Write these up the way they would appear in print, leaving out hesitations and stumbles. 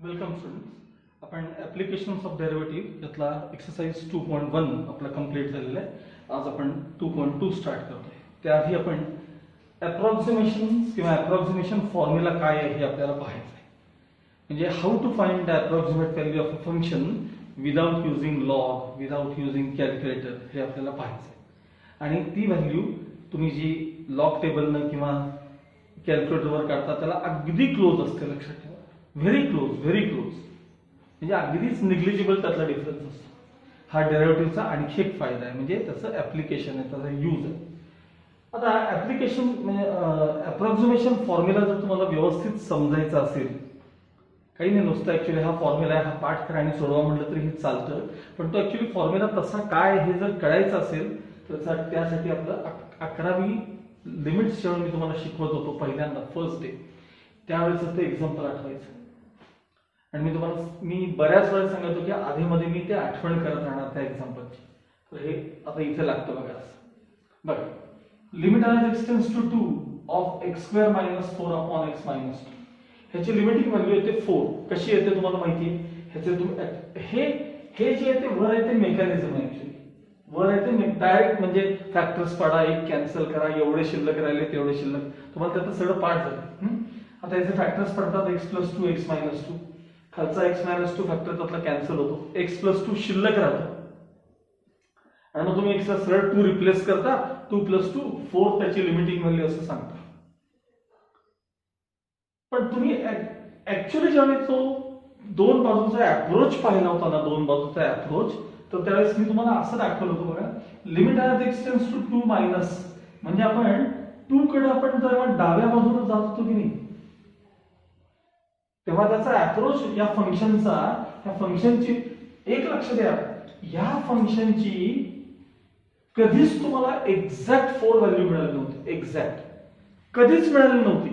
Welcome students. आपण applications of derivative यातला exercise 2.1 आपला कंप्लीट झालेला आहे. आज आपण 2.2 स्टार्ट करतोय. त्याआधी आपण अप्रॉक्सिमेशन्स किंवा अप्रॉक्सिमेशन फॉर्म्युला काय आहे हे आपल्याला पाहायचं आहे. म्हणजे how to find the approximate value of a function without using log, without using calculator हे आपल्याला पाहायचं आहे. आणि ती व्हॅल्यू तुम्ही जी लॉग टेबलनं किंवा कॅल्क्युलेटरवर काढता त्याला अगदी क्लोज असते. लक्षात ठेवा, व्हेरी क्लोज, व्हेरी क्लोज. म्हणजे अगदीच निग्लिजिबल त्यातला डिफरन्स असतो. हा डेरिव्हेटिव्हचा आणखी एक फायदा आहे, म्हणजे त्याचं ऍप्लिकेशन आहे, त्याचा यूज आहे. आता ऍप्लिकेशन म्हणजे अप्रॉक्सिमेशन फॉर्म्युला जर तुम्हाला व्यवस्थित समजायचा असेल, काही नाही, नुसतं ऍक्च्युली हा फॉर्म्युला आहे, हा पाठ करा आणि सोडवा म्हटलं तरी हे चालतं. पण तो ऍक्च्युली फॉर्म्युला तसा काय हे जर कळायचं असेल तर त्यासाठी आपलं 11वी लिमिट्स जेव्हा मी तुम्हाला शिकवत होतो पहिल्यांदा फर्स्ट डे, त्यावेळेस ते एक्झाम्पल आठवायचं. आणि मी बऱ्याच वेळा सांगतो की आधीमध्ये मी ते आठवण करत राहणार त्या एक्झाम्पलची. तर हे आता इथे लागतं बघा. असं बघा, limit as x tends to 2 of x square minus 4 upon x minus 2. ह्याची लिमिटिंग व्हॅल्यू येते 4. कशी येते तुम्हाला माहिती आहे. ह्याचे तुम्ही हे जे येते वर येते मेकॅनिझम आहे. ऍक्च्युली वर येते डायरेक्ट म्हणजे फॅक्टर्स पाडा, एक कॅन्सल करा, एवढे शिल्लक राहिले तेवढे शिल्लक, तुम्हाला त्याचं सगळं पाठ झालं. आता याचे फॅक्टर्स पडतात x + 2 x - 2. खालचा x - 2 फॅक्टर त्यातला कॅन्सल होतो, x + 2 शिल्लक राहतो. आणि मग तुम्ही x ला सरळ 2 रिप्लेस करता, 2 + 2 4 त्याची लिमिटिंग व्हॅल्यू असं सांगता. पण तुम्ही ऍक्च्युअली जेव्हा तो दोन बाजूचा अप्रोच पाहिला होता ना, दोन बाजूचा अप्रोच, तर त्यावेळेस मी तुम्हाला असं दाखवलं होतं बघा, limit as x tends to 2 minus, म्हणजे आपण 2 कडे आपण जेव्हा डाव्या बाजूने जात होतो की नाही, तेव्हा त्याचा अप्रोच या फंक्शनची एक लक्ष द्या, या फंक्शनची कधीच तुम्हाला एक्झॅक्ट 4 व्हॅल्यू मिळाली नव्हती. एक्झॅक्ट कधीच मिळाली नव्हती.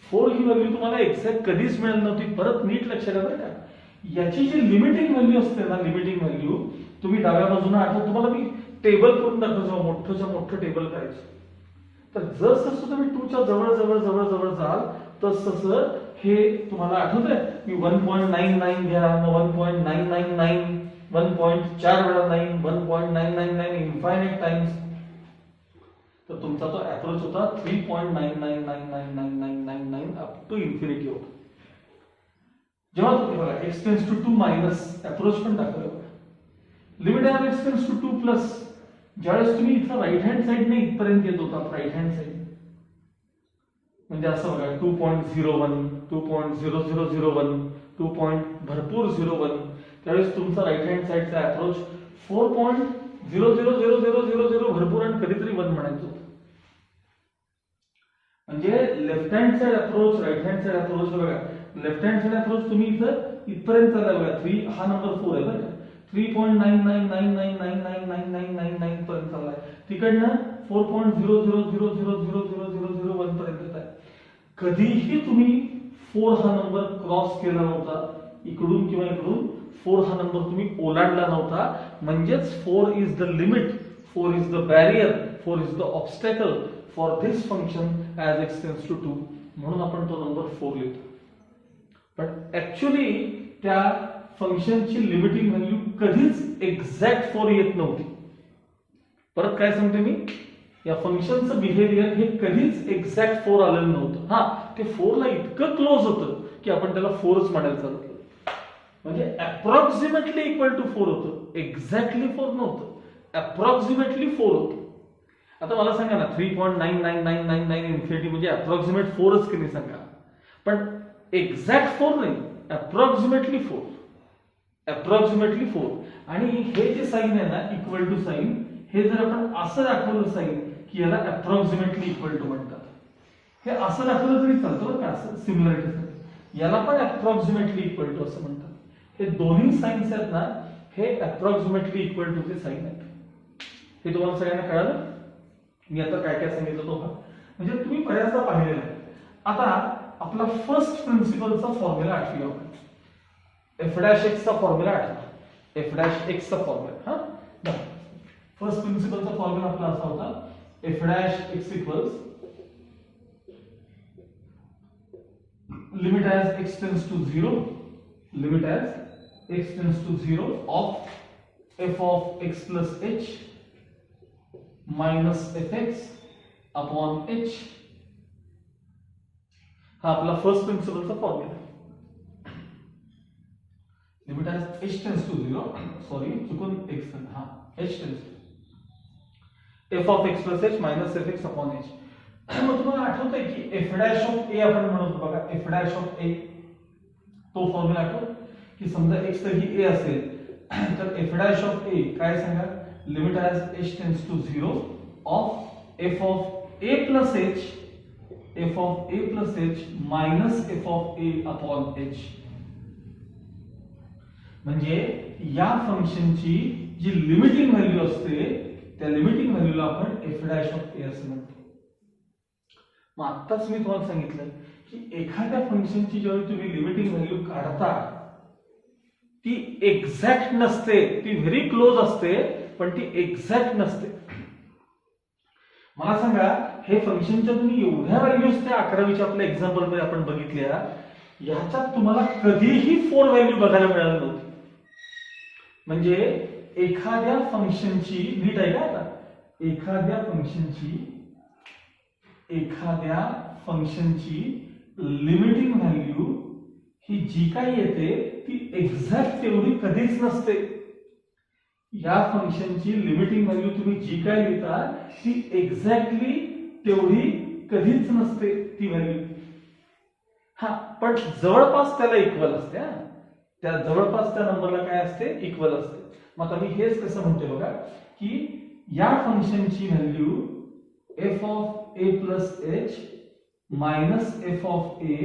4 ही व्हॅल्यू तुम्हाला एक्झॅक्ट कधीच मिळाली नव्हती. परत नीट लक्ष द्या बरं का, याची जी लिमिटिंग व्हॅल्यू असते ना, लिमिटिंग व्हॅल्यू तुम्ही डाव्या बाजूने आठवत, तुम्हाला मी टेबल करून दाखवतो, मोठं टेबल करायचं. तर जसं तुम्ही 2 च्या जवळ जवळ जवळ जवळ जाल तसं हे तुम्हाला आठवतंय की 1.99 घ्या, मग 1.999, 1.4 वेळा 9, 1.999 इन्फायनाइट टाइम्स. तर तुमचा तो अप्रोच होता 3.99999999 अप टू इन्फिनिटी होता. जेव्हा तुम्ही बघा x tends to 2 minus approach पण दाखवलं बघा, limit as x tends to 2 plus, ज्यावेळेस तुम्ही इथं राईट हँड साइडने इथपर्यंत येत होता, राईट हँड साइड म्हणजे असं बघा 2.01, 2.0001, 2. भरपूर 01, त्यावेळेस तुमचा राईट हँड साइडचा अप्रोच 4.000000 भरपूर आणि कधीतरी 1 म्हणायचं होतं. म्हणजे left hand side approach, right hand side approach बघा, लेफ्ट हँड साइड अप्रोच तुम्ही इथपर्यंत चालला बघा, 3 हा नंबर 4 आहे बघा, 3.9999999999 पर्यंत चाललाय. तिकडनं 4.00000001 पर्यंत येत आहे. कधीही तुम्ही 4 हा नंबर क्रॉस केला नव्हता, इकडून किंवा इकडून 4 हा नंबर तुम्ही ओलांडला नव्हता. म्हणजेच 4 is the limit, 4 is the barrier, 4 is the obstacle for this function as x tends to 2. म्हणून आपण तो नंबर 4 लिहितो. पण ऍक्च्युअली त्या फंक्शनची लिमिटिंग व्हॅल्यू कधीच एक्झॅक्ट 4 येत नव्हती. परत काय सांगते मी, या फंक्शनचं बिहेवियर हे कधीच एक्झॅक्ट 4 आलेलं नव्हतं. हा, ते 4 ला इतकं क्लोज होतं की आपण त्याला 4च म्हणायला चालू केलं. म्हणजे अप्रॉक्सिमेटली इक्वल टू 4 होतं, एक्झॅक्टली 4 नव्हतं, अप्रॉक्सिमेटली 4 होतं. आता मला सांगा ना, 3.99999 इन्फिनिटी म्हणजे अप्रॉक्सिमेट 4च की नाही सांगा. पण एक्झॅक्ट 4 नाही, अप्रॉक्सिमेटली 4, अप्रॉक्सिमेटली 4. आणि हे जे साइन आहे ना, इक्वल टू साइन, हे जर आपण असं दाखवलं साइन की याला अप्रॉक्सिमेटली इक्वल टू म्हणतात, हे असं दाखवलं तरी चालतं बरं का, असं सिमिलरिटी, याला पण अप्रॉक्सिमेटली इक्वल टू असं म्हणतात. हे दोन्ही साइन्स आहेत ना, हे अप्रॉक्सिमेटली इक्वल टू चे साइन आहेत. हे तुम्हाला सगळ्यांना कळालं. मी आता काय काय सांगितलं तो म्हणजे तुम्ही बऱ्याचदा पाहिलेलं आहे. आता आपला फर्स्ट प्रिन्सिपलचा फॉर्म्युला आठवूया आपण. f' चा फॉर्म्युला आठवा, f' चा फॉर्म्युला. हा, फर्स्ट प्रिन्सिपलचा फॉर्म्युला आपला असा होता, f' equals limit as x tends to 0, limit as x tends to 0 of f of x plus h minus fx upon h. हा आपला फर्स्ट प्रिन्सिपलचा formula. Limit as h tends to 0, sorry चुकून x हा h tends to f of x plus h minus fx upon h. मग तुम्हाला आठवतंय की f dash of a आपण म्हणतो बघा, f dash of a तो फॉर्म्युला आठवतो की समजा x तर ही a असेल तर f dash of a काय सांगा, limit as h tends to 0 of f of a plus h, f of a plus h minus f of a upon h. म्हणजे या फंक्शनची जी लिमिटिंग व्हॅल्यू असते त्या लिमिटिंग व्हॅल्यूला आपण f dash of a असं म्हणतो. मग आत्ताच मी तुम्हाला सांगितलं की एखाद्या फंक्शनची जेव्हा तुम्ही लिमिटिंग व्हॅल्यू काढता ती एक्झॅक्ट नसते, ती व्हेरी क्लोज असते पण ती एक्झॅक्ट नसते. मला सांगा हे फंक्शनच्या तुम्ही एवढ्या व्हॅल्यूज त्या 11वीच्या आपल्या एक्झाम्पल मध्ये आपण बघितल्या, ह्याच्यात तुम्हाला कधीही 4 व्हॅल्यू बघायला मिळाली नव्हती. म्हणजे एखाद्या फंक्शनची नीट आहे का, आता एखाद्या फंक्शनची लिमिटिंग व्हॅल्यू ही जी काही येते ती एक्झॅक्ट तेवढी कधीच नसते. या फंक्शनची लिमिटिंग व्हॅल्यू तुम्ही जी काय लिहिता ती एक्झॅक्टली तेवढी कधीच नसते ती व्हॅल्यू. हा पण जवळपास त्याला इक्वल असते. त्या जवळपास त्या नंबरला काय असते, इक्वल असते. मग आता मी हेच कसं म्हणतोय बघा की या फंक्शनची value f of a plus h minus f of a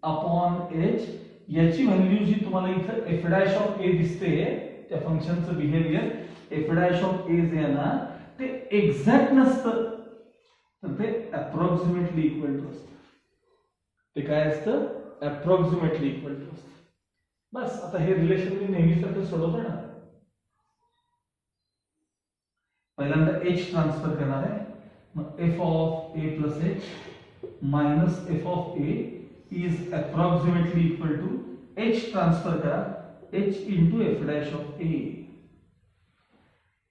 upon h, याची व्हॅल्यू जी तुम्हाला इथं f dash of a दिसते त्या फंक्शनचं behaviour f dash of a जे आहे ना ते एक्झॅक्ट नसतं, तर ते अप्रॉक्सिमेटली इक्वल टू असतं. ते काय असतं, अप्रॉक्सिमेटली इक्वल टू असतं. बस आता हे रिलेशन मी नेहमीसारखं सोडवतो ना. पहिल्यांदा h ट्रान्सफर करणार आहे, मग f of a plus h minus f of a is approximately equal to h transfer करा h into f dash of a.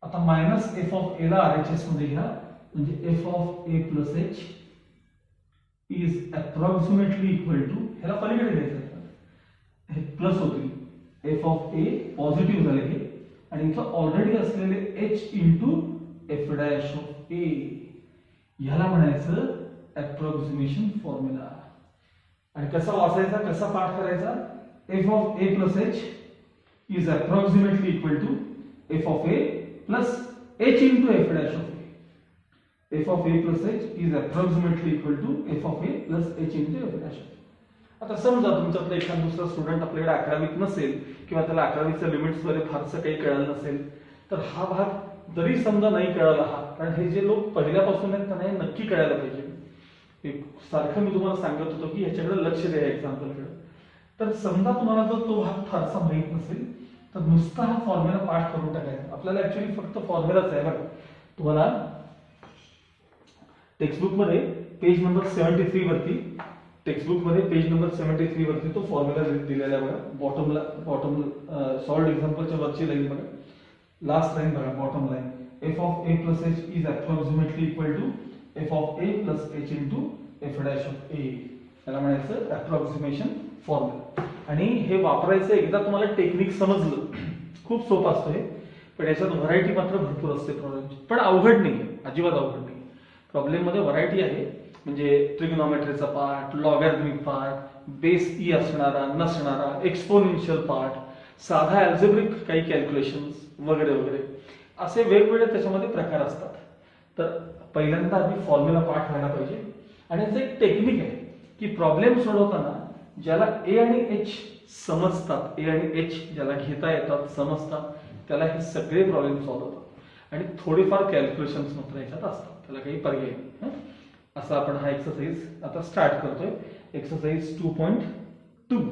आता मायनस f of a ला RHS मध्ये घ्या, म्हणजे f of a plus h is approximately equal to, ह्याला पलीकडे घ्यायचं, हे प्लस होतील, f of a पॉझिटिव्ह झाले हे, आणि इथं ऑलरेडी असलेले h into f dash of a, ह्याला म्हणायचं अप्रॉक्सिमेशन फॉर्म्युला. आणि कसा वाचायचा, कसा पाठ करायचा, f of a plus h is approximately equal to f of a plus h into f dash of a. f of a plus h is approximately equal to f of a plus h into f dash of a. आता समजा तुमच्यातला एखादा दुसरा student आपल्याकडे 11वीत नसेल किंवा त्याला 11वीच्या limits मध्ये फारसं काही कळलं नसेल, तर हा भाग जरी समजा नाही कळाला हा, कारण हे जे लोक पहिल्यापासून आहेत त्यांना हे नक्की कळायला पाहिजे. सारखं मी तुम्हाला सांगत होतो की ह्याच्याकडे लक्ष द्या एक्झाम्पलकडे. तर समजा तुम्हाला जर तो भाग फारसा माहित नसेल तर नुसता हा फॉर्म्युला पाठ करून टाकायचा. आपल्याला ऍक्च्युअली फक्त फॉर्म्युलाच आहे बघा. तुम्हाला टेक्स्टबुक मध्ये पेज नंबर 73 वरती, टेक्स्टबुक मध्ये पेज नंबर 73 वरती तो फॉर्म्युला दिलेला आहे बघा. बॉटम सॉल्व्ड एक्झाम्पलच्या वरची लाईन बघा, लास्ट लाइन बघा, bottom line, f of a plus h is approximately equal to f of a plus h into f dash of a. याला म्हणायचं अप्रॉक्सिमेशन फॉर्म्युला. आणि हे वापरायचं एकदा तुम्हाला टेक्निक समजलं, खूप सोपं असतं हे, पण याच्यात व्हरायटी मात्र भरपूर असते प्रॉब्लेमची. पण अवघड नाही, अजिबात अवघड नाही. प्रॉब्लेम मध्ये व्हरायटी आहे, म्हणजे ट्रिग्नोमेट्रीचा part, logarithmic part, base E असणारा नसणारा, एक्सपोनेन्शियल पार्ट, साधा अल्जेब्रिक काही कॅल्क्युलेशन्स वगैरे वगैरे, असे वेगवेगळे त्याच्यामध्ये प्रकार असतात. तर पहिल्यांदा आधी फॉर्म्युला पाठ व्हायला पाहिजे. आणि याचं एक टेक्निक आहे की प्रॉब्लेम सोडवताना ज्याला ए आणि एच समजतात, ए आणि एच ज्याला घेता येतात, समजतात, त्याला हे सगळे प्रॉब्लेम सॉल्व्ह होतात. आणि थोडीफार कॅल्क्युलेशन्स मात्र याच्यात असतात, त्याला काही पर्याय नाही. असं आपण हा एक्सरसाइज आता स्टार्ट करतोय. एक्सरसाइज 2.2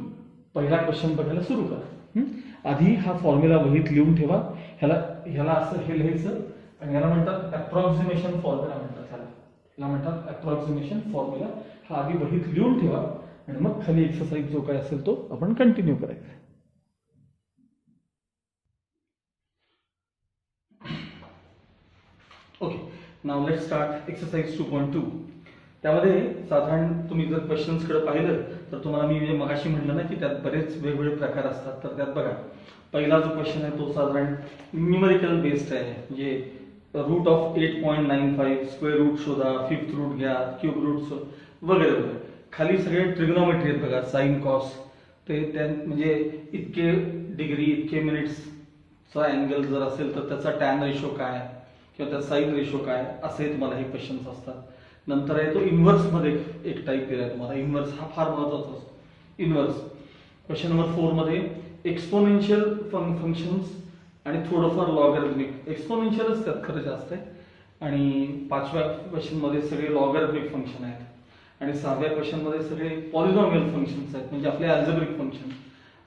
पहिला क्वेश्चन बघायला सुरू करा. आधी हा फॉर्म्युला वहीत लिहून ठेवा. ह्याला असं हे लिहायचं आणि याला म्हणतात अप्रॉक्सिमेशन फॉर्म्युला म्हणतात. ह्याला म्हणतात अप्रॉक्सिमेशन फॉर्म्युला. हा आधी वहीत लिहून ठेवा आणि मग खाली एक्सरसाइज जो काय असेल तो आपण कंटिन्यू करायचा. Okay, now let's start exercise 2.2. त्यामध्ये साधारण तुम्ही जर क्वेश्चन्सकडे पाहिलं तर तुम्हाला मी मगाशी म्हटलं ना की त्यात बरेच वेगवेगळे प्रकार असतात. तर त्यात बघा, पहिला जो क्वेश्चन आहे तो साधारण न्यूमेरिकल बेस्ड आहे. म्हणजे रूट ऑफ 8.95, स्क्वेअर रूट शोधा, फिफ्थ रूट घ्या, क्यूब रूट वगैरे वगैरे. खाली सगळे ट्रिग्नोमेट्री आहेत बघा, साइन कॉस, ते त्या म्हणजे इतके डिग्री इतके मिनिट्सचा अँगल जर असेल तर त्याचा टॅन रेशो काय किंवा त्याचा साइन रेशो काय, असे तुम्हाला हे क्वेश्चन्स असतात. नंतर आहे तो इन्व्हर्स मध्ये एक टाईप दिलाय तुम्हाला. इन्व्हर्स हा फार महत्वाचा असतो. इन्व्हर्स क्वेश्चन नंबर 4 मध्ये एक्सपोनेन्शियल फंक्शन्स आणि थोडंफार लॉगॅरिथमिक. एक्सपोनेन्शियलच त्यात खरं जास्त आहे. आणि 5व्या क्वेश्चन मध्ये सगळे लॉगॅरिथमिक फंक्शन आहेत आणि 6व्या क्वेश्चन मध्ये सगळे पॉलिनॉमियल फंक्शन्स आहेत, म्हणजे आपले अल्जेब्रिक फंक्शन.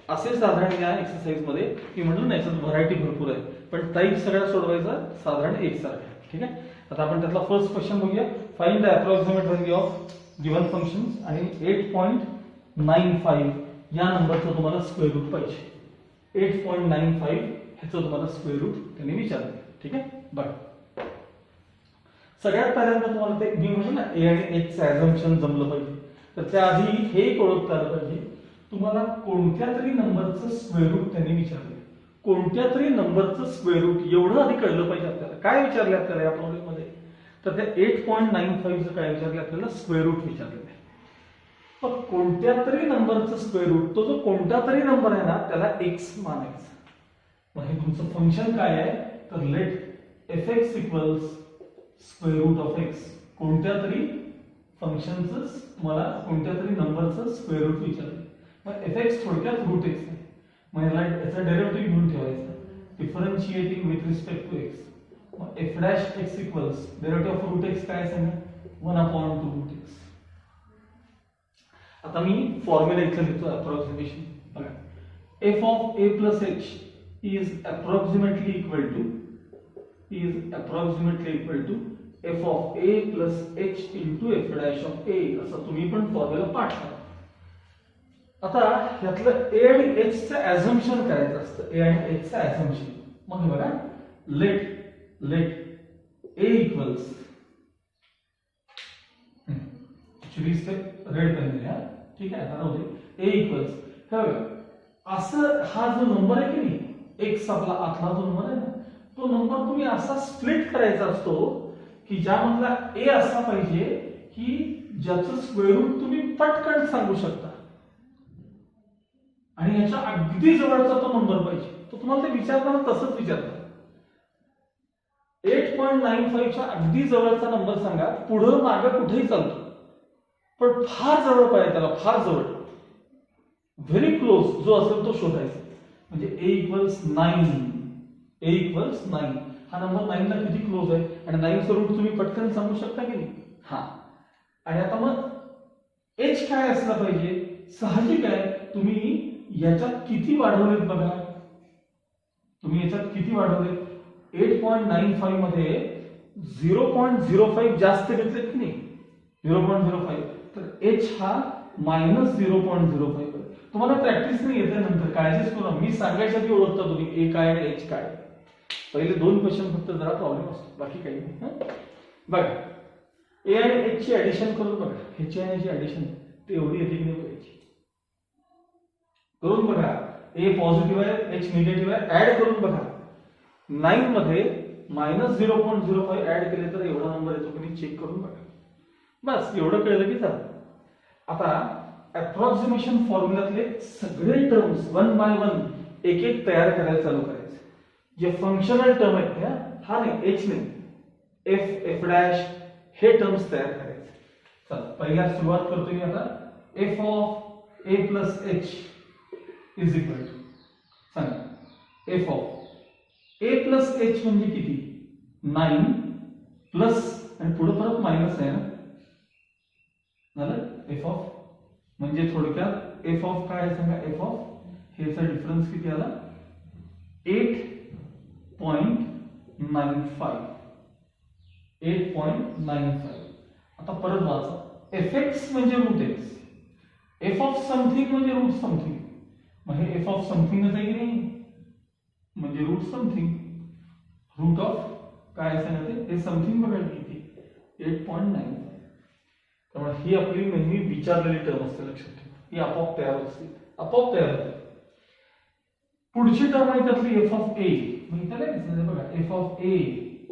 असे साधारण या एक्सरसाइज मध्ये मी म्हटलं ना याच्यात व्हरायटी भरपूर आहे, पण टाईप सगळ्या सोडवायचा साधारण एकसारखा आहे. ठीक आहे, आता आपण त्यातला फर्स्ट क्वेश्चन बघूया. Find the approximate value of given functions. आणि 8.95 या नंबरचं तुम्हाला स्क्वेअर रूट पाहिजे. 8.95 ह्याचं तुम्हाला स्क्वेअर रूट त्यांनी विचारलं. ठीक आहे, बघा सगळ्यात पहिल्यांदा तुम्हाला ते मी म्हणतो ना ए आणि एचचं ॲझम्पशन जमलं पाहिजे. तर त्याआधी हे एक ओळखता आलं पाहिजे तुम्हाला कोणत्या तरी नंबरचं स्क्वेअर रूट त्यांनी विचारले. कोणत्या तरी नंबरचं स्क्वेअर रूट एवढं आधी कळलं पाहिजे आपल्याला. काय विचारले आपल्याला या प्रॉब्लेममध्ये, तर त्या 8.95चं काय विचारले आपल्याला, स्क्वेअर रूट विचारलेलं आहे. पण कोणत्या तरी नंबरचं स्क्वेअर रूट, तो जो कोणता तरी नंबर आहे ना त्याला एक्स मानायचं. मग हे तुमचं फंक्शन काय आहे, तर let f x equals square root of x. कोणत्या तरी फंक्शनचं मला कोणत्या तरी नंबरचं स्क्वेअर रूट विचारलं. मग एफ एक्स थोडक्यात रूट एक्स आहे. मग याचा डेरिव्हेटिव्ह घेऊन ठेवायचा, differentiating with respect to X. मग F dash x equals derivative of root X काय सांगा, 1/2 रूट एक्स. आता मी फॉर्म्युला इथं लिहितो अप्रॉक्सिमेशन. बघा, F of A plus H is approximately equal to F of A plus H into F dash of A. असं तुम्ही पण formula पाठ करा. आता यातलं ए आणि एच चं ॲझम्पशन करायचं असतं. ए आणि एच चं ॲझम्पशन. मग बघा, लेट ए इक्वल्स, ऍक्च्युली रेड पेन लिहा. ठीक आहे, आता ए इक्वल्स हे बघा असं, हा जो नंबर आहे की नाही एक्स आपला आतला जो नंबर आहे ना, तो नंबर तुम्ही असा स्प्लिट करायचा असतो की ज्यामधला ए असा पाहिजे की ज्याचं स्क्वेअर रूट तुम्ही पटकन सांगू शकता आणि याच्या अगदी जवळचा तो नंबर पाहिजे. तो तुम्हाला ते विचारताना तसंच विचारतात. 8.95च्या अगदी जवळचा नंबर सांगा, पुढं मागं कुठेही चालतो, पण फार जवळ पाहिजे त्याला, फार जवळ, व्हेरी क्लोज जो असेल तो शोधायचा. म्हणजे ए इक्वल्स 9. हा नंबर 9 ला किती क्लोज आहे आणि 9चं रूट तुम्ही पटकन सांगू शकता की नाही. हा, आणि आता मग एच काय असलं पाहिजे, साहजिक आहे तुम्ही याच्यात किती वाढवलेत बघा. तुम्ही याच्यात किती वाढवलेत, 8.95 मध्ये 0.05 जास्त घेतलेत की नाही, 0.05. तर एच हा -0.05. तुम्हाला प्रॅक्टिस नाही येते, नंतर काळजीच करू. मी सांगायसाठी ओळखता तुम्ही ए काय आणि एच काय. पहिले 2 क्वेश्चन फक्त जरा प्रॉब्लेम असतो, बाकी काही नाही. बघा, ए आणि एच ची ऍडिशन करून बघा. ह्याची आणि ह्याची ऍडिशन ते एवढी येते की नाही बघायची. करून बघा, ए पॉझिटिव्ह आहे एच निगेटिव्ह आहे, ऍड करून बघा. 9 मध्ये -0.05 ऍड केले तर एवढा नंबर येतो की नाही चेक करून बघा. बस एवढं कळलं की झालं. आता अप्रॉक्सिमेशन फॉर्म्युल्यातले सगळे टर्म्स 1 बाय 1 एक एक तयार करायला चालू करायचे. जे फंक्शनल टर्म आहेत हा नाही, एच नाही, एफ डॅश हे टर्म्स तयार करायचे. चला पहिल्या सुरुवात करतो मी आता. F of A plus H is equal to, सांगा F of A plus H म्हणजे किती, 9 प्लस आणि पुढे परत मायनस आहे ना, झालं. एफ ऑफ म्हणजे थोडक्यात एफ ऑफ काय आहे सांगा, एफ ऑफ हेचा डिफरन्स किती आला, 8.95. आता परत वाचा, एफ एक्स म्हणजे root x, f of something म्हणजे रूट समथिंग, मग हे एफ ऑफ समथिंगच आहे की नाही, म्हणजे रूट समथिंग, रूट ऑफ काय सांगते हे समथिंग बघायला किती 8.9. त्यामुळे ही आपली नेहमी विचारलेली टर्म असते, लक्षात ठेवा, ही आपोआप तयार असते, आपोआप तयार होते. पुढची टर्म आहे त्यातली एफ ऑफ ए, म्हणजे बघा एफ ऑफ ए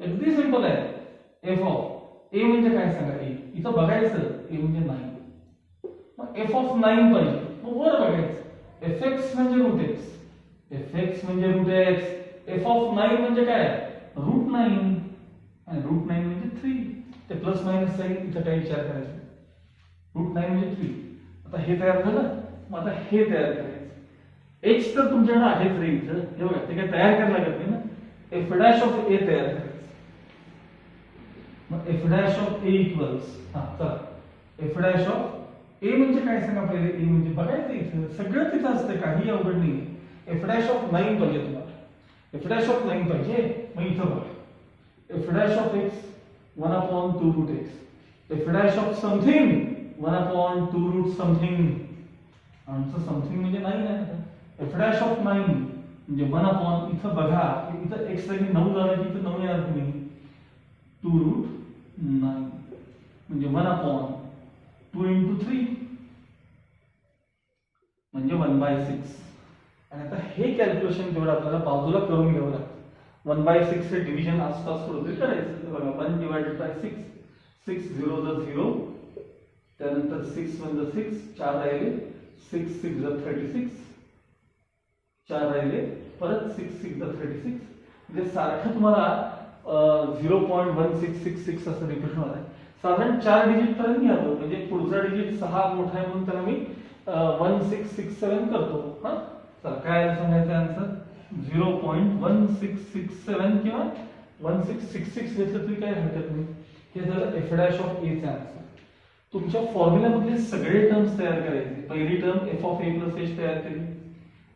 अगदी सिंपल आहे. एफ ऑफ ए म्हणजे काय सांगा, ए इथं बघायचं, ए म्हणजे 9. मग एफ ऑफ 9 पाहिजे, मग वर बघायचं, एफ एक्स म्हणजे रूट एक्स, एफ एक्स म्हणजे रूट एक्स, एफ ऑफ 9 म्हणजे काय रूट 9, आणि रूट 9 म्हणजे 3. ते प्लस मायनस साइन इथं काही विचार करायचा, रूट 9 म्हणजे 3. आता हे तयार झालं, मग आता हे तयार करायचं. एच तर तुमच्याकडे आहेच रे इथं, हे बघा ते काय तयार करायला लागत नाही ना, एफ डॅश ऑफ ए तयार करायचं. मग F dash of A equals, हा चला, एफ डॅश ऑफ ए म्हणजे काय सांगा पहिले, ए म्हणजे बघायचं इथं सगळं तिथं असतं, काही अवघड नाही. एफ डॅश ऑफ 9 पाहिजे तुम्हाला, एफ डॅश ऑफ 9 पाहिजे, मग इथं बघा f dash of x 1/2 root x, f dash of something 1/2 root something, आमचं समथिंग म्हणजे 9 आहे. एफ डॅश ऑफ 9 म्हणजे 1/, इथं बघा इथं एक्स साठी 9 झालं की इथं 9 येणार तुम्ही, 2 रूट 9 म्हणजे 1/2 into 3 म्हणजे 1/6. आणि आता हे कॅल्क्युलेशन जेवढं आपल्याला बाजूला करून घ्यावं लागतं. 1/6 हे डिव्हिजन आसपास कुठेतरी करायचं, बघा 1 divided by 6, 6 0 ज 0, त्यानंतर 6 1 ज 6, 4 राहिले, 6 6 ज 36, 4 राहिले, परत 6 6 ज 36, म्हणजे सारखं तुम्हाला 0.1666 असं रिपीट होणार आहे. साधारण 4 डिजिट पर्यंत घ्यावं, म्हणजे पुढचा डिजिट 6 मोठा आहे म्हणून त्याला मी 1667 करतो. हा चला, काय सांगायचं आन्सर 0.1667 किंवा 1666 घेतलं तरी काही हरकत नाही. हे झालं एफ डॅश ऑफ ए चे आन्सर. तुमच्या फॉर्म्युलामधले सगळे टर्म्स तयार करायचे. पहिली term F of A plus H तयार केली,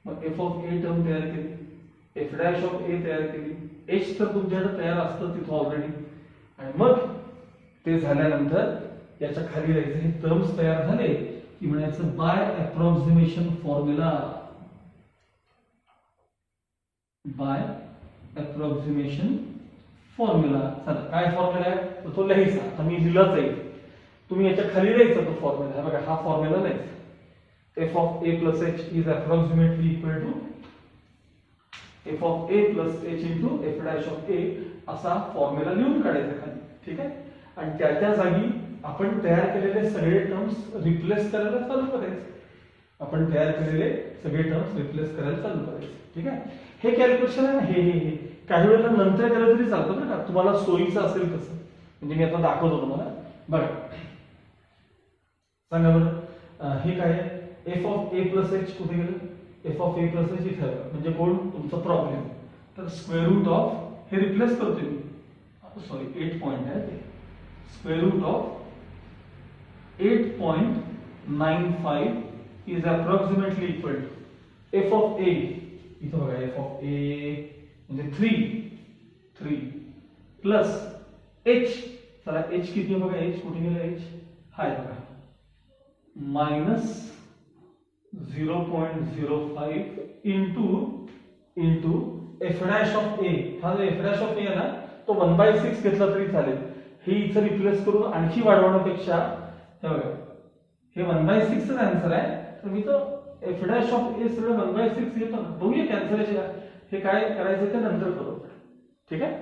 मग एफ ऑफ ए टर्म तयार केली, एफ डॅश ऑफ ए तयार केली, एच तर तुमच्याकडे तयार असतं तिथं ऑलरेडी, आणि मग ते झाल्यानंतर याच्या खाली राहायचं, हे टर्म्स तयार झाले की म्हणायचं by approximation formula, by approximation formula. चला, काय फॉर्म्युला आहे तो लिहायचा, आता मी लिहिलाच आहे, तुम्ही याच्या खाली लिहायचा तो फॉर्म्युला. बघा हा फॉर्म्युला लिहायचा, F of A plus H is approximately equal to F of A plus H into F dash of A, असा फॉर्म्युला लिहून काढायचा खाली. ठीक आहे, आणि त्या जागी आपण तयार केलेले सगळे टर्म्स रिप्लेस करायला चालू करायचे, आपण तयार केलेले सगळे टर्म्स रिप्लेस करायला चालू करायचे. ठीक आहे, हे कॅल्क्युलेशन आहे ना, हे काही वेळेला नंतर केलं तरी चालतं बरं का, तुम्हाला सोयीचं असेल तसं. म्हणजे मी आता दाखवतो तुम्हाला, बघा सांगा बरं, हे काय आहे, F of A plus H कुठे गेलं, F of A plus H इथे, म्हणजे कोण तुमचा प्रॉब्लेम, तर स्क्वेअर रूट ऑफ हे रिप्लेस करतोय मी, सॉरी 8 पॉइंट आहे ते, square root of 8.95 is approximately equal to F of A, इथं बघा एफ ऑफ ए म्हणजे 3 प्लस एच, चला एच किती आहे बघा, एच कुठे गेला, एच हाय बघा minus 0.05 into F dash of A. हा जो एफ डॅश ऑफ ए आहे ना, तो 1/6 घेतला तरी चालेल. हे इथं रिप्लेस करून आणखी वाढवण्यापेक्षा हे बघा, हे 1/6 चा आन्सर आहे, तर मी तो एफ डॅश ऑफ ए सरळ 1/6 घेतो ना. बघूया कॅन्सलेशन हे काय करायचं ते नंतर करू. ठीक आहे,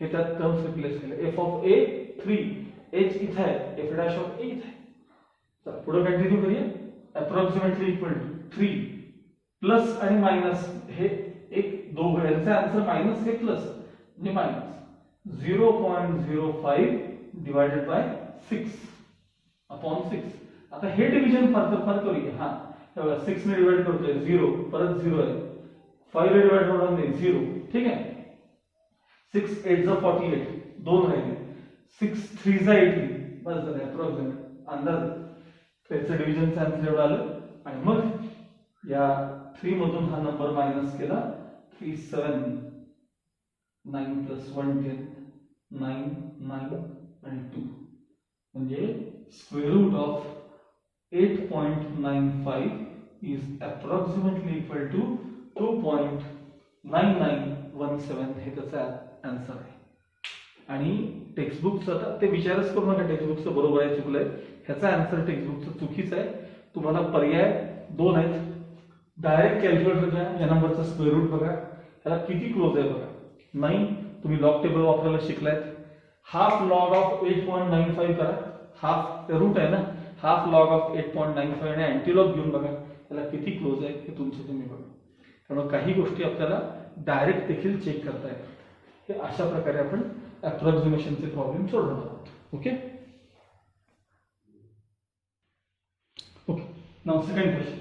हे त्यात टर्म्स रिप्लेस केले, एफ ऑफ ए 3, एच इथे आहे, एफ डॅश ऑफ ए इथे आहे. चला पुढे कंटिन्यू करूया. अप्रॉक्सिमेटली इक्वल टू 3 प्लस आणि मायनस, हे एक दोघं यांचे आन्सर मायनस हे प्लस म्हणजे मायनस 0.05 डिवायडेड बाय 6/6. आता हे डिव्हिजन फार करूया. हा 6 ने डिवाइड करतोय 0, परत 0 आहे, 5 ने डिवाइड होणार नाही 0. ठीक आहे, 6 8 ज 48, 2 राहिले, 6 3 ज 80, बस झालं अप्रॉक्सिमेट अंदाज. त्याचं डिव्हिजनचं आन्सर एवढं आलं, आणि मग या 3 मधून हा नंबर मायनस केला, 3 7 9 प्लस 1 10 9 9 आणि 2 म्हणजे square root of 8.95 is approximately equal to 2.9917 हे त्याचा आन्सर आहे. आणि टेक्स्टबुकचं आता ते विचारच करू नका टेक्स्टबुकचं बरोबर आहे चुकलंय, ह्याचा आन्सर टेक्स्टबुकचं चुकीचं आहे. तुम्हाला पर्याय दोन आहेत. डायरेक्ट कॅल्क्युलेटर घ्या, या नंबरचं स्क्वेअर रूट बघा, ह्याला किती क्लोज आहे बघा. नाही तुम्ही लॉग टेबल वापरायला शिकलायत. हाफ लॉग ऑफ 8.95 करा, हाफ रूट आहे ना, हाफ लॉग ऑफ 8.95 आणि अँटीलॉग घेऊन बघा त्याला किती क्लोज आहे हे तुमचं तुम्ही बघा. त्यामुळे काही गोष्टी आपल्याला डायरेक्ट देखील चेक करता येतात. हे अशा प्रकारे आपण अप्रॉक्सिमेशनचे प्रॉब्लेम सोडवणार आहोत. ओके ओके नाव second question,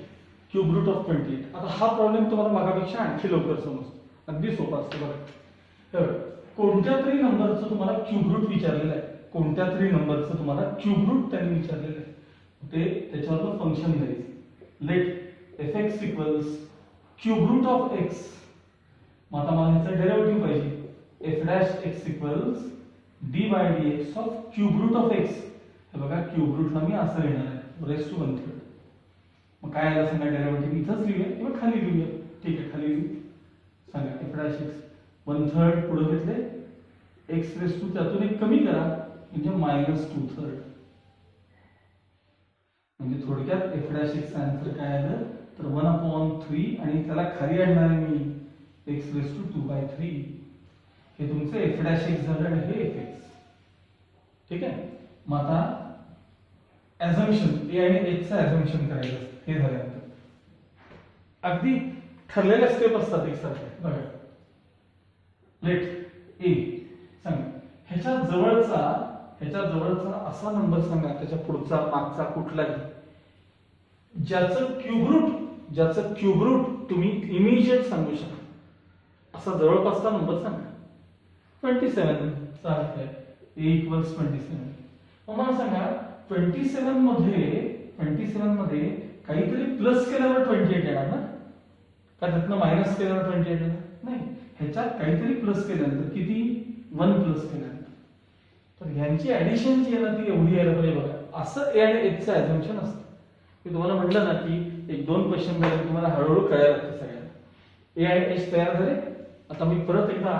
cube root of 28. आता हा प्रॉब्लेम तुम्हाला मागापेक्षा आणखी लवकर समजतो, अगदी सोपा असतो बघा. तर कोणत्या तरी नंबरचं तुम्हाला क्यूब रूट विचारलेलं आहे, कोणत्या तरी नंबरचं तुम्हाला क्यूब रूट त्यांनी विचारलेलं आहे, ते त्याच्यावर फंक्शन द्यायचं. Let fx equals cube root of x. मग आता मला ह्याचं डेरिव्हेटिव्ह पाहिजे. f dash x equals dy dx of cube root of x. हे बघा क्यूब रूटला मी असं लिहिणार आहे रेस टू 1/3. मग काय आलं सांगा डेरिव्हेटिव्ह, इथंच लिहूया किंवा खाली लिहूया. ठीक आहे खाली लिहू. सांगा f डॅश x 1/3 पुढे घेतले, x रेस टू त्यातून एक कमी करा म्हणजे -2/3. म्हणजे थोडक्यात f डॅश x चा आन्सर काय आलं तर 1/3 आणि त्याला खाली आणणार आहे मी x रेस टू 2/3. हे तुमचं f डॅश x झालं आणि हे fx. ठीक आहे. मग आता ॲझम्पशन a आणि h चं ॲझम्पशन करायचं असतं. हे झाल्यानंतर अगदी ठरलेल्या स्टेप असतात एकसारख्या बघा. लेट a सांगा ह्याच्या जवळचा असा नंबर सांगा, त्याच्या पुढचा मागचा कुठलाही ज्याचं क्यूब रूट तुम्ही इमिजिएट सांगू शकता असा जवळपासचा नंबर सांगा. 27 चा अर्थ आहे a इक्वल्स 27. मग मला सांगा 27 मध्ये काहीतरी प्लस केल्यावर 28 येणार ना, का त्यातनं मायनस केल्यावर 28 येणार नाही. ह्याच्यात काहीतरी प्लस केल्यानंतर किती 1 प्लस केल्यानंतर तर ह्यांची ऍडिशन जी आहे ना ती एवढी यायला पाहिजे बघा. असं ए आणि एचचं ॲझम्पशन असतं. मी तुम्हाला म्हटलं ना की 1-2 क्वेश्चन झाले तुम्हाला हळूहळू कळायला लागतं सगळ्यांना. ए आणि एच तयार झाले. आता मी परत एकदा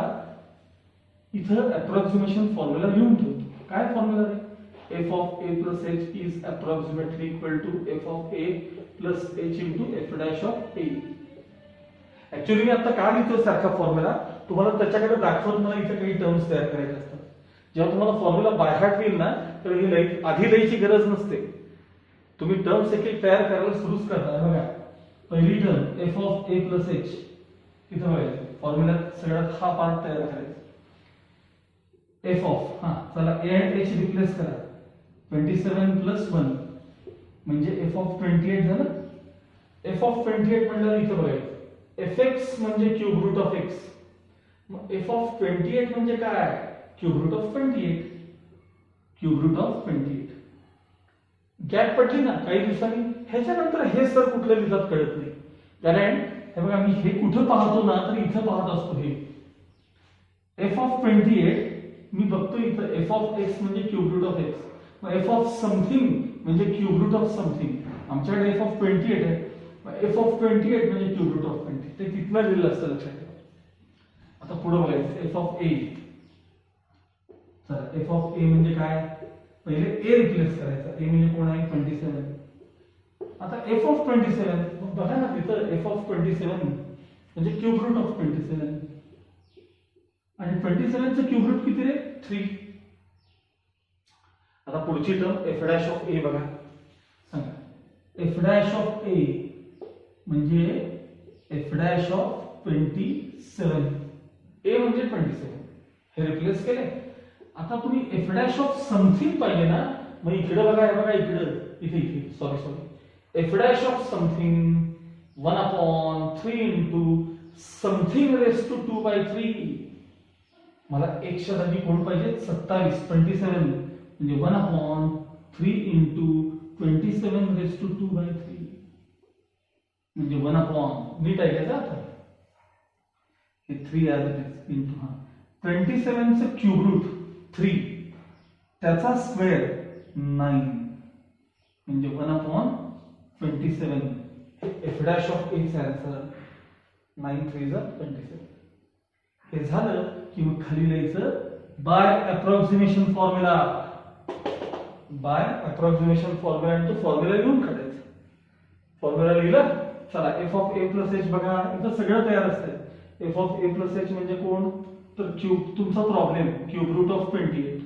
इथं अप्रॉक्सिमेशन फॉर्म्युला लिहून ठेवतो. काय फॉर्म्युला आहे? f of a plus h is approximately equal to f of a plus h into f dash of a. Actually मी आता का लिहितो सारखा फॉर्म्युला, तुम्हाला त्याच्याकडे दाखवत मला इथे काही टर्म्स तयार करायचे असतात. जेव्हा तुम्हाला फॉर्म्युला बाय हार्ट येईल ना तर ही आधी लिहायची गरज नसते. तुम्ही टर्म्स एक एक तयार करायला सुरूच करता. बघा पहिली term f of a plus h तिथं बघायचं फॉर्म्युल्यात सगळ्यात हा पार्ट तयार करायचा. f of चला a आणि h रिप्लेस करा. 27 plus 1 म्हणजे f of 28 झालं. f of 28 म्हणल्यावर इथं बघायचं fx म्हणजे क्यूब रूट ऑफ x. मग f of 28 म्हणजे काय? Cube root of 28. Cube root of 28. Gap पडली ना काही दिवसांनी. ह्याच्यानंतर हे सर कुठल्या लिहितात कळत नाही, कारण हे बघा मी हे कुठं पाहतो ना तर इथं पाहत असतो. हे f of 28 मी बघतो इथं f of x म्हणजे क्यूब रूट ऑफ x. मग f of समथिंग म्हणजे क्यूब रूट ऑफ समथिंग. आमच्याकडे f of 28 आहे. f of 28 म्हणजे क्यूब रूट ऑफ 20. ते तिथनं लिहिलं असतं लक्षात ठेवा. आता पुढे बघायचं f of a. चला f of a म्हणजे काय? पहिले a रिप्लेस करायचा. a म्हणजे कोण आहे? 27. आता f of 27 बघा ना तिथं f of 27 म्हणजे क्यूब रूट ऑफ 27 आणि 27 चं क्यूब रूट किती रे? 3. आता पुढची term f dash of a बघा. सांगा f डॅश ऑफ a म्हणजे f डॅश ऑफ 27. a म्हणजे 27 हे रिप्लेस केले. आता तुम्ही f डॅश ऑफ समथिंग पाहिजे ना, मग इकडे बघा, हे बघा इकडे इथे sorry f dash of something 1/3 into something raise to 2/3. मला x च्या जागी कोण पाहिजे? 27 म्हणजे 1/3 इंटू 27 रेस टू 2/3 म्हणजे 1 नीट आहे का? आता हे 3 इंटू 27 चं क्यूब रूट 3 त्याचा स्क्वेअर 9 म्हणजे 1/27 एफ डॅश ऑफ एचा आन्सर 9 3 27. हे झालं की मग खाली लिहायचं by approximation formula. By approximation formula आणि तो फॉर्म्युला लिहून काढायचा. फॉर्म्युला लिहिला. चला F of A plus H बघा इथं सगळं तयार असतंय. F of A plus H म्हणजे कोण तर क्यूब. तुमचा problem cube root of 28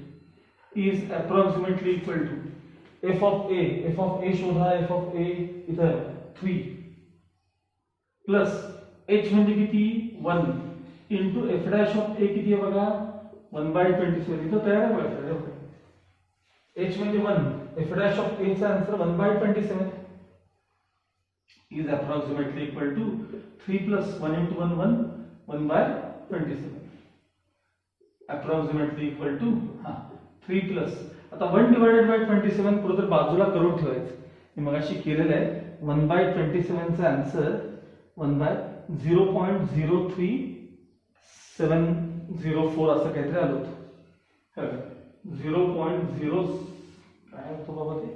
is approximately equal to F of A. F of A शोधा. एफ ऑफ ए इथं 3 प्लस एच म्हणजे किती 1 इंटू एफ डॅश ऑफ ए किती आहे बघा 1/27. इथं तयार आहे बघा. एच म्हणजे 1 एफ डॅश ऑफ ए चा answer 1/27 is approximately equal to 3 plus 1 into 1 1/27 approximately equal to 3 plus आता 1 divided by 27 पुढे तर बाजूला करून ठेवायचं. मी मगाशी केलेलं आहे. 1/27 चा आन्सर 0.03704 असं काहीतरी आलं होतं. 0.0 काय होतं बाबा ते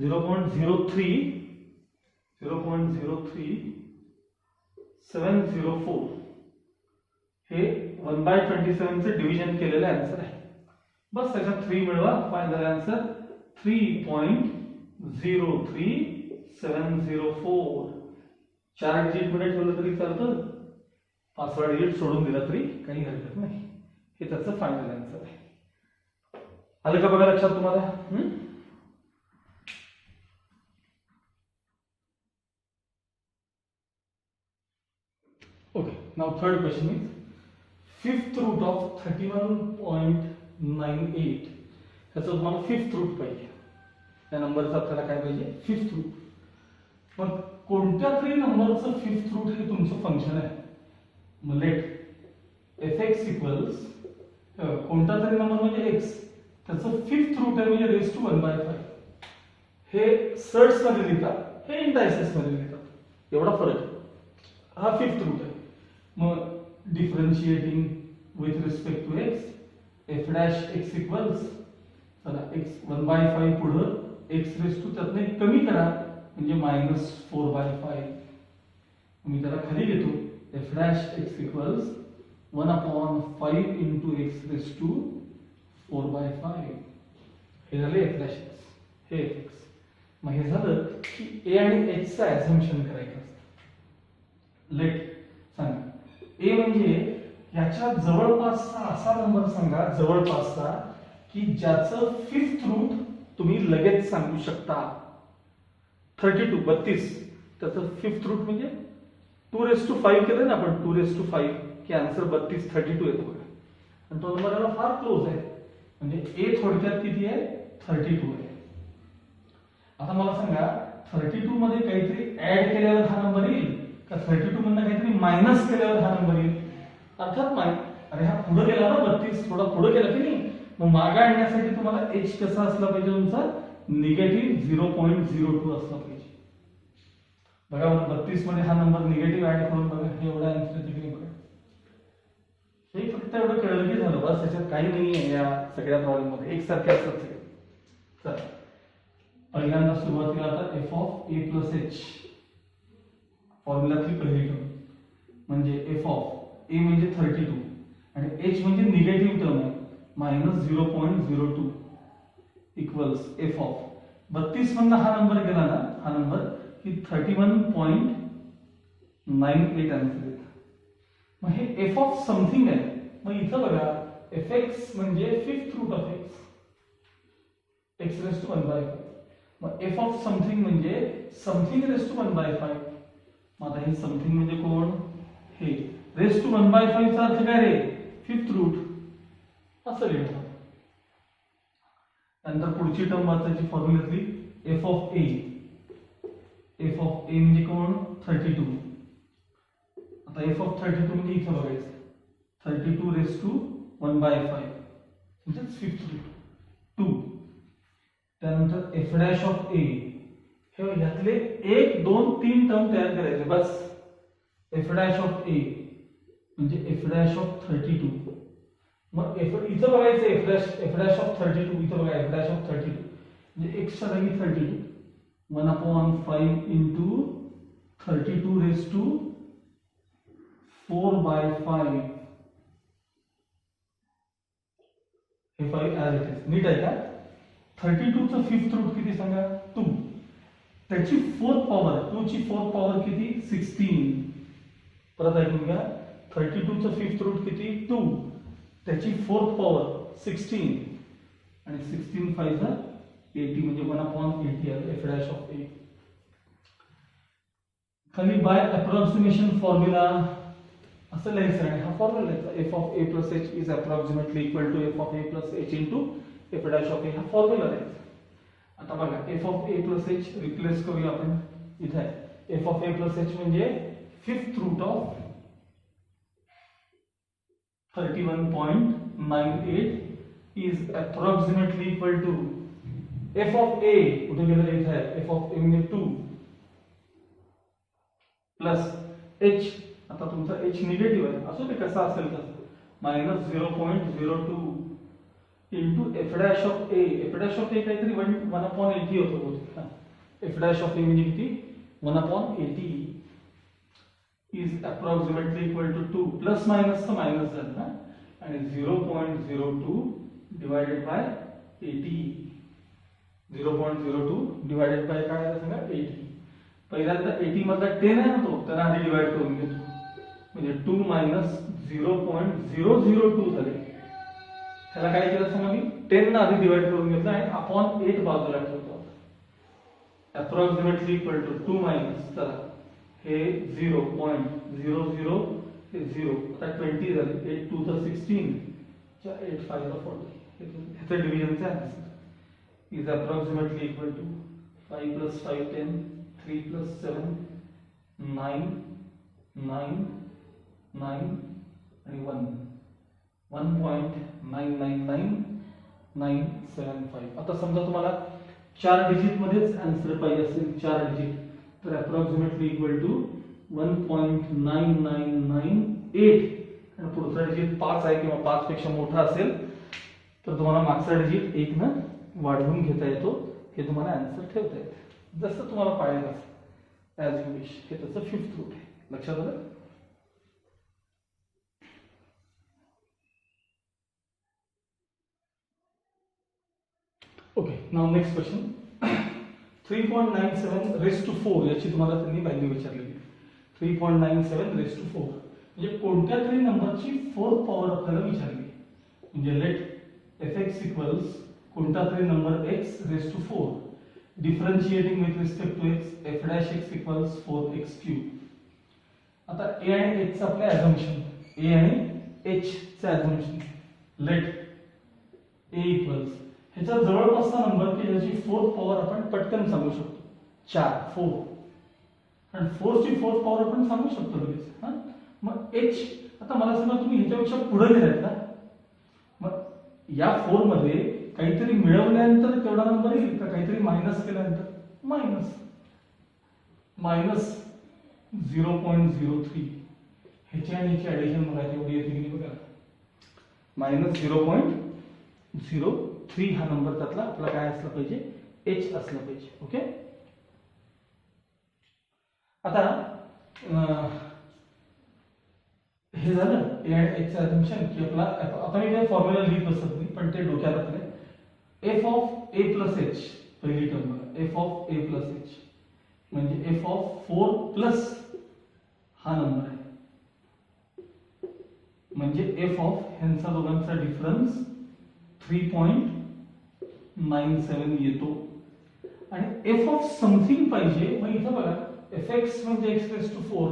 0.03704 हे 1/27 चे डिव्हिजन केलेलं आन्सर आहे. बस त्याच्यात 3 मिळवा. Final answer 3.03704. 4 डिजिट मध्ये ठेवलं तरी चालतं. 5वा डिजिट सोडून दिला तरी काही हरकत नाही. हे त्याचं फायनल आन्सर आहे. आलं का बघा लक्षात तुम्हाला. Okay, now third question is fifth root of 31.98. ह्याचं तुम्हाला फिफ्थ रूट पाहिजे. त्या नंबरचं आपल्याला काय पाहिजे फिफ्थ रूट. मग कोणत्या तरी नंबरचं फिफ्थ रूट हे तुमचं फंक्शन आहे. मग लेट एफ एक्स इक्वल्स कोणता तरी नंबर म्हणजे एक्स त्याचं फिफ्थ रूट आहे म्हणजे रेज टू 1/5. हे सर्ट्स मध्ये लिहितात हे इंडायसेस मध्ये लिहितात. एवढा फरक आहे. हा फिफ्थ रूट आहे. मग differentiating with respect to x f dash x equals चला एक्स 1/5 पुढं एक्स रेस टू त्यातनं कमी करा म्हणजे -4/5. मी त्याला खाली घेतो f dash x equals 1/5 into x raise to 4/5. हे झाले एफ डॅश एक्स हे एफ एक्स. मग हे झालं की ए आणि एच चा ऍझम्पशन करायचं असतं. लेट सांगा ए म्हणजे याच्या जवळपासचा असा नंबर सांगा जवळपासचा की ज्याचं फिफ्थ रूट तुम्ही लगेच सांगू शकता. 32 त्याचं फिफ्थ रूट म्हणजे 2⁵ केलं ना आपण 2⁵ की आन्सर 32 येतो बघा. आणि तो नंबर याला फार क्लोज आहे म्हणजे ए थोडक्यात किती आहे 32 आहे. आता मला सांगा 32 मध्ये काहीतरी ऍड केल्यावर हा नंबर येईल का 32 मधनं काहीतरी मायनस केल्यावर हा नंबर येईल. अर्थात अरे हा पुढे गेला ना 32 थोडा पुढे गेला की नाही. मग मागे आणण्यासाठी तुम्हाला एच कसा असला पाहिजे तुमचा निगेटिव्ह 0.02 असला पाहिजे. बघा 32 मध्ये हा नंबर निगेटिव्ह ऍड करून बघा हे एवढा आन्सर येतो की नाही बघा. हे फक्त एवढं कळलं की झालं बस. त्याच्यात काही नाही आहे या सगळ्या प्रॉब्लेम मध्ये एकसारखे असतात सगळे. चला पहिल्यांदा सुरुवातीला आता F of A plus H फॉर्म्युलातली पहिली टर्म म्हणजे एफ ऑफ ए म्हणजे 32 आणि एच म्हणजे निगेटिव्ह टर्म आहे -0.02 इक्वल्स एफ ऑफ 32 मधनं हा नंबर गेला ना हा नंबर की 31.98 आन्सर येतो. मग हे एफ ऑफ समथिंग आहे. मग इथं बघा एफ एक्स म्हणजे fifth root of x x raise to 1/5. मग एफ ऑफ समथिंग म्हणजे समथिंग रेस टू 1/5. मग आता हे समथिंग म्हणजे कोण हे रेस टू 1/5 चा अर्थ काय रे फिफ्थ रूट असं लिहिलं. नंतर पुढची टर्म वाचायची फॉर्म्युलातली F of A. F of A म्हणजे कोण 32. आता एफ ऑफ 32 म्हणजे इथं बघायचं 32 रेस टू 1/5 म्हणजे फिफ्थ रूट 2. त्यानंतर एफ डॅश ऑफ ए हे यातले 1 2 3 टर्म तयार करायचे बस. एफ डॅश ऑफ ए म्हणजे एफ डॅश ऑफ 32. मग इथं बघायचं एफ डॅश ऑफ 32 इथं बघा एफ डॅश ऑफ 32 म्हणजे x च्या जागी 32 1/5 into 32 raised to 4/5 हे 5 ॲज इट इज. नीट आहे का? 32 चं फिफ्थ रूट किती सांगा? 2. त्याची फोर्थ पॉवर 2 ची फोर्थ पॉवर किती? 16. परत ऐकून घ्या. 32 चं फिफ्थ रूट किती? 2. त्याची फोर्थ पॉवर 16 आणि 16 5 चा 80 म्हणजे 1/80 आहे f dash of a. खाली बाय अप्रॉक्सिमेशन फॉर्म्युला असं लिहायचं आहे. हा फॉर्म्युला लिहायचा f of a plus h is approximately equal to f of a plus h into f dash of a. हा फॉर्म्युला लिहायचा. आता बघा f of a plus h replace करूया आपण. इथे f of a plus h म्हणजे fifth root of 31.98 is approximately equal to f of a कुठे गेलं? इथे आहे. f of a म्हणजे 2 प्लस h. आता तुमचा h निगेटिव्ह आहे, असो ते कसा असेल तसं, minus 0.02 into f dash of a. f dash of a काहीतरी 1/80 होतो बहुतेक. f डॅश ऑफ a म्हणजे किती? 1/80 is approximately equal to 2 plus minus तर मायनस झालं ना, आणि 0.02 डिवायडेड बाय 80. 0.02 डिवायडेड बाय काय आहे सांगा? 80. पहिल्यांदा 80 मधला 10 आहे ना तो, त्याला आधी डिवाइड करून घेतो. म्हणजे 2 मायनस 0.002 झाले. त्याला काय केलं सांगा? मी 10 ना आधी डिवाइड करून घेतलं आणि अपॉन 8 बाजूला ठेवतो. अप्रॉक्सिमेटली इक्वल टू 2 मायनस, चला हे 0.00 हे 0, आता 20 झाले. 8 2 तर 16 च्या 8 5 40. ह्याचं डिव्हिजनचं answer is approximately equal to 5 plus 5 10, 3 plus 7 9, 9 9 आणि 1, 1.999975. आता समजा तुम्हाला 4 डिजिट मध्येच आन्सर पाहिजे असेल, 4 डिजिट, तर अप्रॉक्सिमेटली इक्वल टू 1.9998 आणि पुढचा डिजिट 5 आहे किंवा 5 पेक्षा मोठा असेल तर तुम्हाला मागचा डिजिट 1 न वाढवून घेता येतो. हे तुम्हाला आन्सर ठेवता येते जसं तुम्हाला पाहिजे असेल, ॲज यू विश. हे त्याचं फिफ्थ रूट आहे. लक्षात आलं? Okay, now next question. 3.97 raise to 4 याची तुम्हाला त्यांनी व्हॅल्यू विचारलेली. 3.97 रेस टू 4 म्हणजे कोणत्या तरी नंबरची फोर्थ पॉवर आपल्याला विचारली. म्हणजे लेट fx इक्वल्स कोणता तरी number x raise to 4 differentiating with respect to x f dash x equals 4x cube. आता a आणि h चं आपलं अझम्पशन, a आणि h चं अझम्पशन, लेट a इक्वल्स ह्याचा जवळपासचा नंबर की ज्याची फोर्थ पॉवर आपण पटकन सांगू शकतो, 4 4. आणि 4 ची फोर्थ पॉवर आपण सांगू शकतो लगेच. हा, मग h आता मला सांगा तुम्ही ह्याच्यापेक्षा पुढे गेलात ना, मग या 4 मध्ये काहीतरी मिळवल्यानंतर तेवढा नंबर येईल का? काहीतरी मायनस केल्यानंतर मायनस 0.03. ह्याची आणि ह्याची ऍडिशन बघा तेवढी येते की बघा, मायनस 0.03 हा नंबर त्यातला आपला काय असला पाहिजे? h असला पाहिजे. ओके, आता हे झालं a आणि h चं अझम्पशन की आपला. आता मी काय फॉर्म्युला लिहित बसत नाही, पण ते डोक्यात असते. f of a plus h पहिली टर्म बघा, f of a plus h म्हणजे f ऑफ 4 प्लस हा नंबर आहे, म्हणजे f ऑफ ह्यांचा दोघांचा डिफरन्स 3.97 येतो. आणि f ऑफ समथिंग पाहिजे, मग इथं बघा fx म्हणजे x रेस टू 4,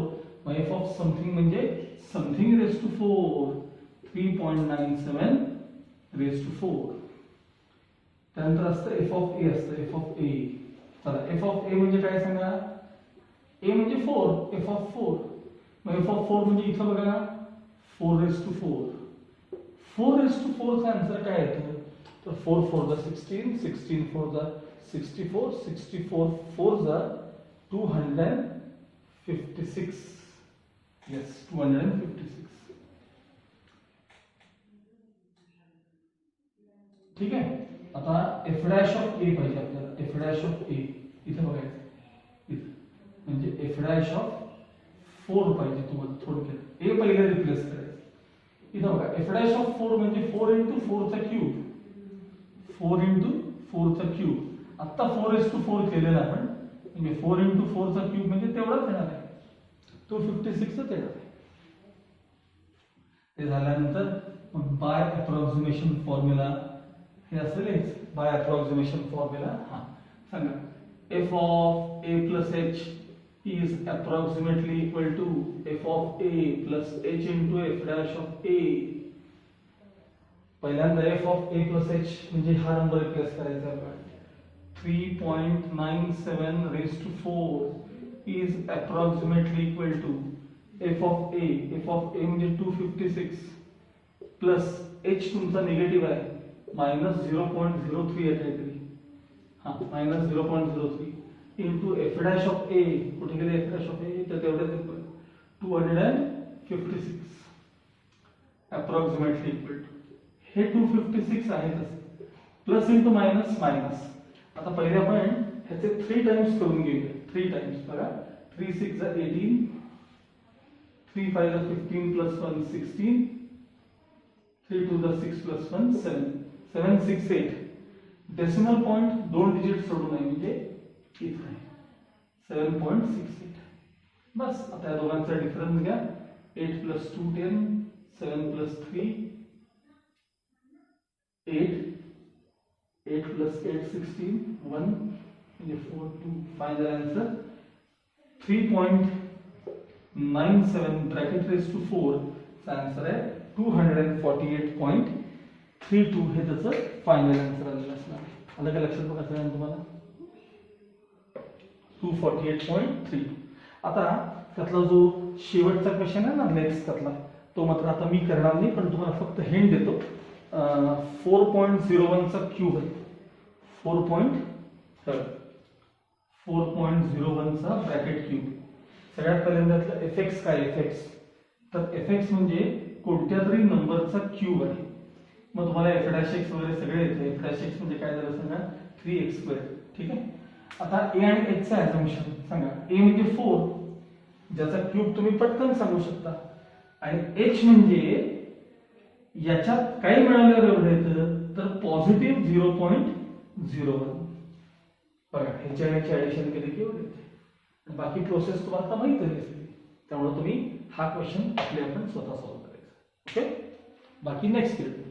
मग f ऑफ समथिंग म्हणजे something raise to 4, 3.97 raise to 4. त्यानंतर असतं f ऑफ a, असतं f ऑफ a. चला f ऑफ a म्हणजे काय सांगा? a म्हणजे 4, f ऑफ 4. मग f ऑफ 4 म्हणजे इथं बघा 4 रेस टू 4. 4 रेस टू 4 चा आन्सर काय येतो? तर 4 4 दा 16, 16 4 दा 64, 64 4 दा 256. येस, 256. ठीक आहे. आता f डॅश ऑफ a पाहिजे आपल्याला. f डॅश ऑफ a इथे बघायचं इथे म्हणजे एफ डॅश ऑफ 4 पाहिजे तुम्हाला थोडक्यात ए पहिले रिप्लेस करायचं इथे बघा एफ डॅश ऑफ 4 म्हणजे 4 into 4 चा क्यूब 4 into 4 चा क्यूब आता 4:4 केलेला आपण म्हणजे 4 into 4 चा क्यूब म्हणजे तेवढाच येणार आहे 256 च येणार आहे ते झाल्यानंतर बाय अप्रॉक्सिमेशन फॉर्म्युला हे असेलच बाय अप्रॉक्सिमेशन फॉर्म्युला हा सांगा f of a plus h is approximately equal to f of a plus h into f dash of a पहिल्यांदा f of a plus h म्हणजे हा नंबर रिप्लेस करायचा आहे 3.97 raised to 4 is approximately equal to f of a म्हणजे 256 plus h तुमचा negative आहे minus 0.03 आहे काहीतरी हा minus 0.03 into F dash of A कुठे गेले एफ डॅश ऑफ ए तर तेवढ्याच 256 अप्रॉक्सिमेटली इक्वल टू हे 256 आहेतच प्लस इंटू मायनस मायनस आता पहिले आपण ह्याचे 3 टाइम्स करून घेऊया 3 टाइम्स बघा 3 6 जा 18 3 5 जा 15 प्लस 1 16 3 2 जा 6 प्लस 1 7 7 6 8 डेसिमल पॉइंट 2 डिजिट सोडून आहे म्हणजे इथे आहे 7.68 बस आता या दोघांचा डिफरन्स घ्या 8 plus 2 10 7 plus 3 8 8 plus 8 16 1 म्हणजे 4 2 final answer 3.97 bracket raise to 4 चा आंसर आहे 248.32 हे त्याचं फायनल आन्सर आलेलं असणार आहे आलं का लक्षात बघा सगळ्यांना तुम्हाला 248.3 आता त्यातला जो शेवटचा क्वेश्चन आहे ना नेक्स्ट त्यातला तो मात्र आता मी करणार नाही पण तुम्हाला फक्त हिंट देतो 4.01 चा क्यूब आहे 4.01 चा ब्रॅकेट क्यूब सगळ्यात पहिल्यांदातलं एफएक्स काय एफएक्स तर एफएक्स म्हणजे कोणत्या तरी नंबरचा क्यूब आहे मग तुम्हाला एफ डॅश एक्स वगैरे सगळे येते एफ डॅश एक्स म्हणजे काय झालं सांगा 3x² ठीक आहे आता a आणि h चा अझम्पशन सांगा a म्हणजे 4 ज्याचा क्यूब तुम्ही पटकन सांगू शकता आणि h म्हणजे याच्यात काय मिळाल्यावर एवढं येतं तर पॉझिटिव्ह 0.01 बघा ह्याच्या ऍडिशन केले की एवढं येते बाकी प्रोसेस तुम्हाला माहिती आहे त्यामुळे तुम्ही हा क्वेश्चन आपले आपण स्वतः सॉल्व्ह करायचा ओके बाकी नेक्स्ट पिरियड